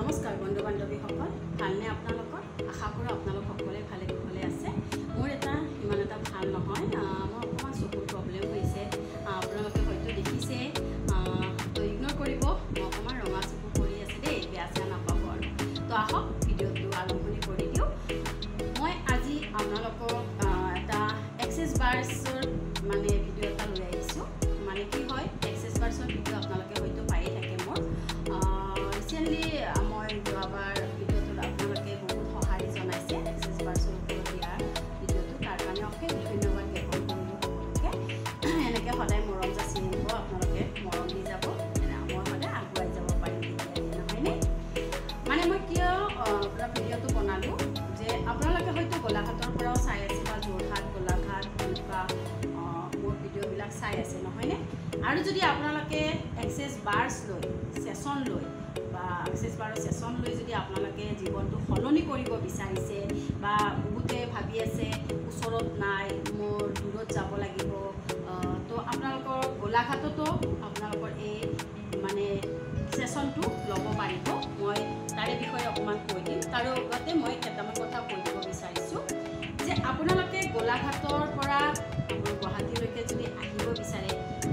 নমস্কাৰ বন্ধু বান্ধৱীসকল, ভালনে আপোনালোকৰ? আশা কৰোঁ আপোনালোক সকলোৱে ভালে কুশলে আছে। মোৰ ইমান এটা ভাল নহয়, মোৰ অকণমান চকুৰ প্ৰব্লেম হৈছে। আপোনালোকে হয়তো দেখিছে, তো ইগন'ৰ কৰিব। মই অকণমান ৰঙা চকু কৰি আছে দেই, বেয়া চেয়া নাপাব আৰু। তো আহক ভিডিঅ'টো আৰম্ভণি কৰি দিওঁ। মই আজি আপোনালোকক এটা এক্সেছ বাৰ্ছৰ ভিডিঅ' এটা লৈ আহিছোঁ। মানে কি হয়, এক্সেছ বাৰ্ছৰ ভিডিঅ' আপোনালোকে হয়তো পায়ে থাকে। মোৰ ৰিচেণ্টলি মই যোৱাবাৰ ভিডিঅ'টোত আপোনালোকে বহুত সঁহাৰি জনাইছে এক্সেছ বাৰ্ছৰ ওপৰত দিয়াৰ ভিডিঅ'টো। তাৰ কাৰণে অশেষ ধন্যবাদ জ্ঞাপন কৰিলোঁ সকলোকে। এনেকৈ সদায় মৰম যাচি দিব, আপোনালোকে মৰম দি যাব, মই সদায় আগুৱাই যাব পাৰিম তেতিয়াই, নহয়নে? মানে মই কিয় ভিডিঅ'টো বনালোঁ যে আপোনালোকে হয়তো গোলাঘাটৰ পৰাও চাই আছে বা যোৰহাট, গোলাঘাট এনেকুৱা মোৰ ভিডিঅ'বিলাক চাই আছে, নহয়নে? আৰু যদি আপোনালোকে এক্সেছ বাৰ্ছ লৈ ছেশ্যন লৈ বা এক্সেছ বাৰৰ ছেশ্যন লৈ যদি আপোনালোকে জীৱনটো সলনি কৰিব বিচাৰিছে বা বহুতে ভাবি আছে ওচৰত নাই, মোৰ দূৰত যাব লাগিব, তো আপোনালোকৰ গোলাঘাটতো আপোনালোকৰ এই ছেশ্যনটো ল'ব পাৰিব। মই তাৰে বিষয়ে অকণমান কৈ দিম। তাৰ লগতে মই কেইটামান কথা কৈ দিব বিচাৰিছোঁ যে আপোনালোকে গোলাঘাটৰ পৰা গুৱাহাটীলৈকে যদি আহিব বিচাৰে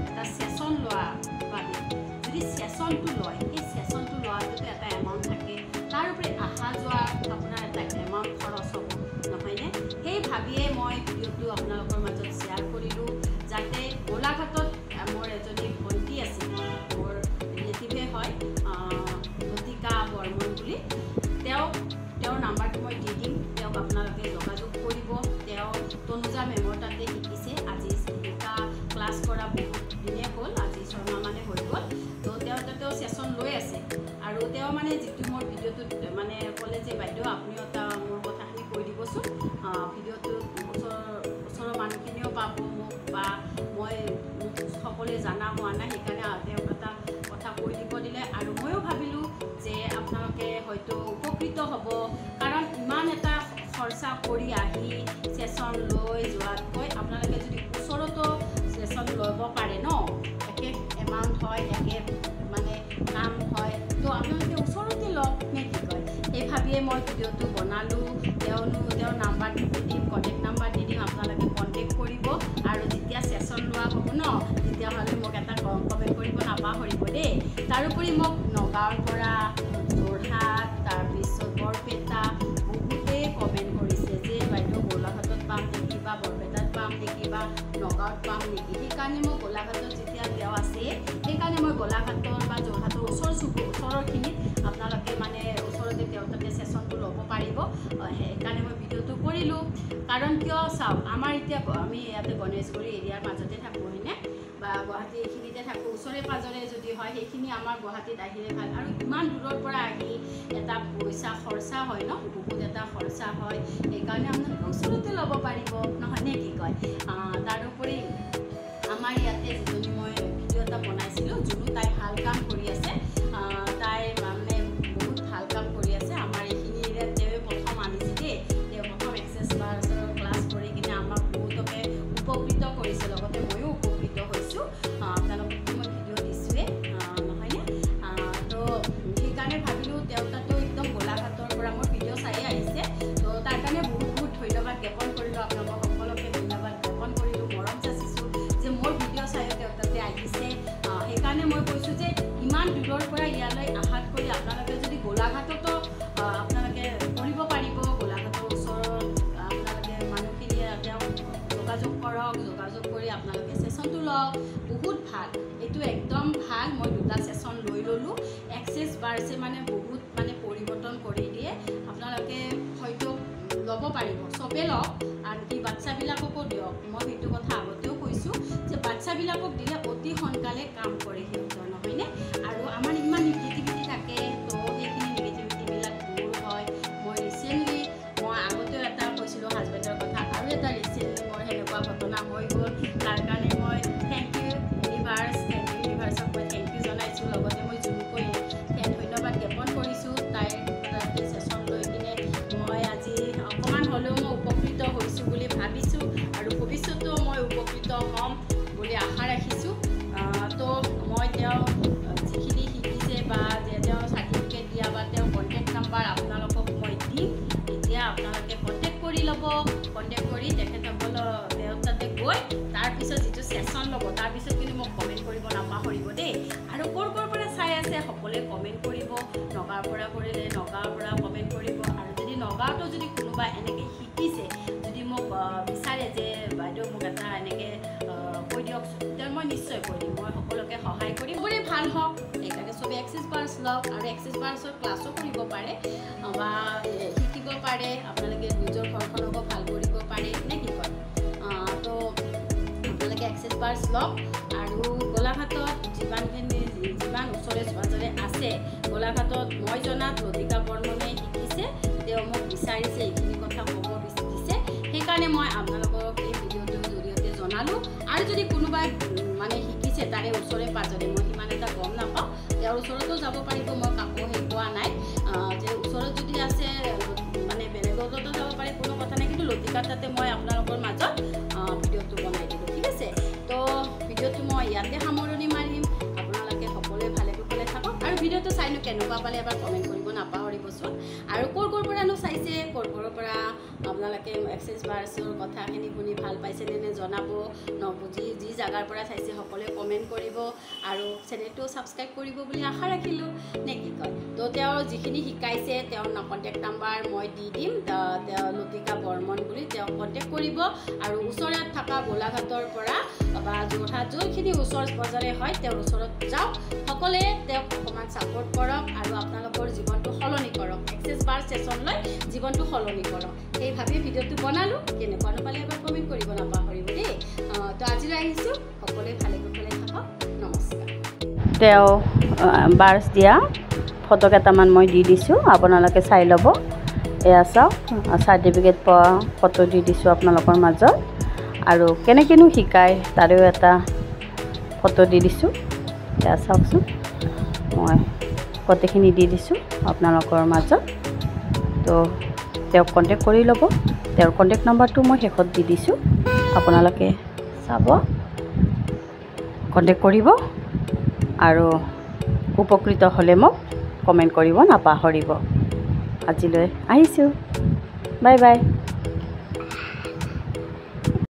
এটা ছেশ্যন লোৱাৰ বাবে, যদি ছেশ্যনটো লয়, এই ছেশ্যনটো লোৱাটোতো এটা এমাউণ্ট থাকে, তাৰ উপৰি অহা যোৱা আপোনাৰ এটা এমাউণ্ট খৰচ হ'ব, নহয়নে? সেই ভাবিয়ে মই ভিডিঅ'টো আপোনালোকৰ মাজত শ্বেয়াৰ কৰিলোঁ, যাতে গোলাঘাটত মোৰ এজনী ভণ্টি আছে, মোৰ ৰিলেটিভে হয়, লতিকা বৰ্মন বুলি। তেওঁৰ নাম্বাৰটো মই দি দিম, তেওঁক আপোনালোকে যোগাযোগ কৰিব। তেওঁ তনুজা মেমৰ তাতে শিকিছে। আজি শিকা ক্লাছ কৰা বহুত দিনে হ'ল, আজি 6 মাহমানে হৈ গ'ল। তো তেওঁ তাতেও ছেশ্যন লৈ আছে। আৰু তেওঁ যিটো মোৰ ভিডিঅ'টোত ক'লে যে বাইদেউ আপুনিও এটা মোৰ কথাখিনি কৈ দিবচোন, ভিডিঅ'টোত ওচৰৰ মানুহখিনিও পাব মোক, বা মোক সকলোৱে জনা হোৱা নাই, সেইকাৰণে তেওঁক এটা কথা কৈ দিব দিলে। আৰু ময়ো ভাবিলোঁ যে আপোনালোকে হয়তো উপকৃত হ'ব, কাৰণ ইমান এটা খৰচা কৰি আহি ছেশ্যন লৈ যোৱাতকৈ আপোনালোকে যদি ওচৰতো ছেশ্যন ল'ব পাৰে ন, একে এমাউণ্ট হয়, একে কাম হয়, তো আপোনালোকে ওচৰতে লওক নে কি কয়? সেই ভাবিয়ে মই ভিডিঅ'টো বনালোঁ। তেওঁৰ নাম্বাৰটো দি দিম, কণ্টেক্ট নাম্বাৰ দি দিম, আপোনালোকে কণ্টেক্ট কৰিব। আৰু যেতিয়া ছেশ্যন লোৱা হ'ব ন, তেতিয়াহ'লে মোক এটা কমেণ্ট কৰিব নাপাহৰিব দেই। তাৰোপৰি মোক নগাঁৱৰ পৰা যোৰহাট, তাৰপিছত বৰপেটা বহুতেই কমেণ্ট কৰিছে যে বাইদেউ গোলাঘাটত পাম নেকি, বা বৰপেটাত পাম নেকি, বা নগাঁৱত পাম নেকি। সেইকাৰণে মই গোলাঘাটত যেতিয়া তেওঁ আছে, সেইকাৰণে মই গোলাঘাটৰ বা যোৰহাটৰ ওচৰৰখিনিত আপোনালোকে ওচৰতে তেওঁ তাতে ছেশ্যনটো ল'ব পাৰিব। সেইকাৰণে মই ভিডিঅ'টো কৰিলোঁ। কাৰণ কিয় চাওক, আমাৰ এতিয়া আমি ইয়াতে গণেশগুৰি এৰিয়াৰ মাজতে থাকোঁ, হয়নে? বা গুৱাহাটী এইখিনিতে থাকোঁ, ওচৰে পাঁজৰে যদি হয় সেইখিনি আমাৰ গুৱাহাটীত আহিলে ভাল। আৰু ইমান দূৰৰ পৰা আহি এটা পইচা খৰচা হয় ন, বহুত এটা খৰচা হয়। সেইকাৰণে আপোনালোকে ওচৰতে ল'ব পাৰিব, নহয়নে কি কয়? তাৰোপৰি আমাৰ ইয়াতে যিজনী মই ভিডিঅ' এটা বনাইছিলোঁ, যোনো তাই ভাল কাম কৰি আছে, তাই বহুত ভাল কাম কৰি আছে। আমাৰ এইখিনিৰে তেওঁৱে প্ৰথম আনিছে দেই। তেওঁ প্ৰথম এক্সেছ বাৰ্ছৰ ক্লাছ কৰি কিনে আমাক বহুতকে উপকৃত কৰিছে, লগতে ময়ো উপকৃত হৈছোঁ। আপোনালোককতো মই ভিডিঅ' দিছোঁৱেই, নহয়নে? তো সেইকাৰণে ভাবিলোঁ তেওঁ তাতো একদম গোলাঘাটৰ পৰা মোৰ ভিডিঅ' চায়ে আহিছে। তো তাৰ কাৰণে বহুত ধন্যবাদ জ্ঞাপন কৰিলোঁ, আপোনালোকক সকলোকে ধন্যবাদ জ্ঞাপন কৰিলোঁ, মৰম যাচিছোঁ যে মোৰ ভিডিঅ' চায়ো তেওঁ তাতে আহিছে। সেইকাৰণে মই কৈছোঁ যে ইমান দূৰৰ পৰা ইয়ালৈ অহাত কৰি আপোনালোকে যদি গোলাঘাটতো আপোনালোকে কৰিব পাৰিব, গোলাঘাটৰ ওচৰত আপোনালোকে মানুহখিনিয়ে তেওঁক যোগাযোগ কৰক, যোগাযোগ কৰি আপোনালোকে ছেশ্যনটো লওক। বহুত ভাল, এইটো একদম ভাল। মই 2টা ছেশ্যন লৈ ল'লোঁ। এক্সেছ বাৰ্ছে বহুত পৰিৱৰ্তন কৰি দিয়ে। আপোনালোকে হয়তো ল'ব পাৰিব, চবেই লওক, আনকি বাচ্ছাবিলাককো দিয়ক। মই সেইটো কথা আগতেও কৈছোঁ যে বাচ্ছাবিলাকক দিলে অতি সোনকালে কাম কৰে সিহঁতৰ, নহয়নে? আৰু আমাৰ ইমান নিগেটিভিটি থাকে, তো সেইখিনি নিগেটিভিটিবিলাক দূৰ হয়। মই আগতেও এটা কৈছিলোঁ হাজবেণ্ডৰ কথা, আৰু এটা ৰিচেণ্টলি মোৰ সেনেকুৱা ঘটনা হৈ গ'ল। তাৰ কাৰণে মই থেংক ইউ ইউনিভাৰ্ছক মই থেংক ইউ জনাইছোঁ। লগতে মই জোনকৈ ধন্যবাদ জ্ঞাপন কৰিছোঁ। তাইৰ তাতে ছেশ্যন লৈ কিনে মই আজি অকণমান হ'লেও মই উপকৃত হৈছোঁ বুলি ভাবিছোঁ, আৰু ভৱিষ্যতেও মই উপকৃত হ'ম বুলি আশা ৰাখিছোঁ। তো মই তেওঁ যিখিনি শিকিছে বা সেশন ল'ব তাৰপিছত কিন্তু মোক কমেণ্ট কৰিব নাপাহৰিব দেই। আৰু ক'ৰ পৰা চাই আছে সকলোৱে কমেণ্ট কৰিব। নগাঁৱৰ পৰা কৰিলে নগাঁৱৰ পৰা কমেণ্ট কৰিব। আৰু যদি নগাঁৱতো যদি কোনোবা এনেকৈ শিকিছে, যদি মোক বিচাৰে যে বাইদেউ মোক এটা এনেকৈ কৈ দিয়ক, তেতিয়া মই নিশ্চয় কৈ দিম। মই সকলোকে সহায় কৰিম, চবৰে ভাল হওক। সেইকাৰণে চবে এক্সেছ বাৰ্ছ লওক আৰু এক্সেছ বাৰ্ছৰ ক্লাছো কৰিব পাৰে বা শিকিব পাৰে। আপোনালোকে নিজৰ ঘৰখনকো ভাল কৰিব পাৰে নে কি কয়? তো আপোনালোকে এক্সেছ বাৰ্ছ লওক। আৰু গোলাঘাটত যিমান ওচৰে পাঁজৰে আছে, গোলাঘাটত মই জনাত লতিকা বৰ্মনে শিকিছে। তেওঁ মোক বিচাৰিছে, এইখিনি কথা ক'ব দিছে। সেইকাৰণে মই আপোনালোকক এই ভিডিঅ'টোৰ জৰিয়তে জনালোঁ। আৰু যদি কোনোবাই মানে শিকিছে তাৰে ওচৰে পাঁজৰে, মই সিমান এটা গম নাপাওঁ, তেওঁৰ ওচৰতো যাব পাৰিব। মই কাকো হেৰি পোৱা নাই যে ওচৰত যদি আছে মানে বেলেগতো যাব পাৰে, কোনো কথা নাই। কিন্তু লতিকাৰ তাতে মই আপোনালোকৰ মাজত ভিডিঅ'টো বনাই দিলোঁ, ঠিক আছে? তো ভিডিঅ'টো মই ইয়াতে সামৰণি মাৰিম। আপোনালোকে সকলোৱে ভালে কুশলে থাকক। আৰু ভিডিঅ'টো চাইনো কেনেকুৱা পালে এবাৰ কমেণ্ট কৰিব নাপাহৰিবচোন। আৰু ক'ৰ পৰানো চাইছে, ক'ৰ পৰা আপোনালোকে এক্সেছ বাৰ্ছৰ কথাখিনি শুনি ভাল পাইছে নে জনাব। নবুজি যি জাগাৰ পৰা চাইছে সকলোৱে কমেণ্ট কৰিব। আৰু চেনেলটো ছাবস্ক্ৰাইব কৰিব বুলি আশা ৰাখিলোঁ নে কি কয়? তো তেওঁ যিখিনি শিকাইছে তেওঁৰ কণ্টেক্ট নাম্বাৰ মই দি দিম। তেওঁ লতিকা বৰ্মন বুলি তেওঁক কণ্টেক্ট কৰিব। আৰু ওচৰত থকা গোলাঘাটৰ পৰা বা যোৰহাট যোনখিনি ওচৰ পাজৰে হয় তেওঁৰ ওচৰত যাওক। সকলোৱে তেওঁক অকণমান ছাপোৰ্ট কৰক আৰু আপোনালোকৰ জীৱনটো সলনি কৰক। এক্সেছ বাৰ ছেছন লৈ জীৱনটো সলনি কৰক। সেই ভাবি ভিডিঅ'টো বনালোঁ। কেনেকুৱা নাপালে এবাৰ কমেণ্ট কৰিব নাপাহৰিব দেই। তো আজিলৈ আহিছোঁ। সকলোৱে ভালে কুশলে থাকক। নমস্কাৰ। তেওঁ বাৰ্ছ দিয়া ফটো কেইটামান মই দি দিছোঁ, আপোনালোকে চাই ল'ব। এয়া চাওক, চাৰ্টিফিকেট পোৱা ফটো দি দিছোঁ আপোনালোকৰ মাজত। আৰু কেনেকৈনো শিকায় তাৰেও এটা ফটো দি দিছোঁ। এয়া চাওকচোন, মই গোটেইখিনি দি দিছোঁ আপোনালোকৰ মাজত। তো তেওঁক কণ্টেক্ট কৰি ল'ব। তেওঁৰ কণ্টেক্ট নাম্বাৰটো মই শেষত দি দিছোঁ, আপোনালোকে চাব, কণ্টেক্ট কৰিব। আৰু উপকৃত হ'লে মোক কমেণ্ট কৰিব নাপাহৰিব। আজিলৈ আহিছোঁ। Bye bye.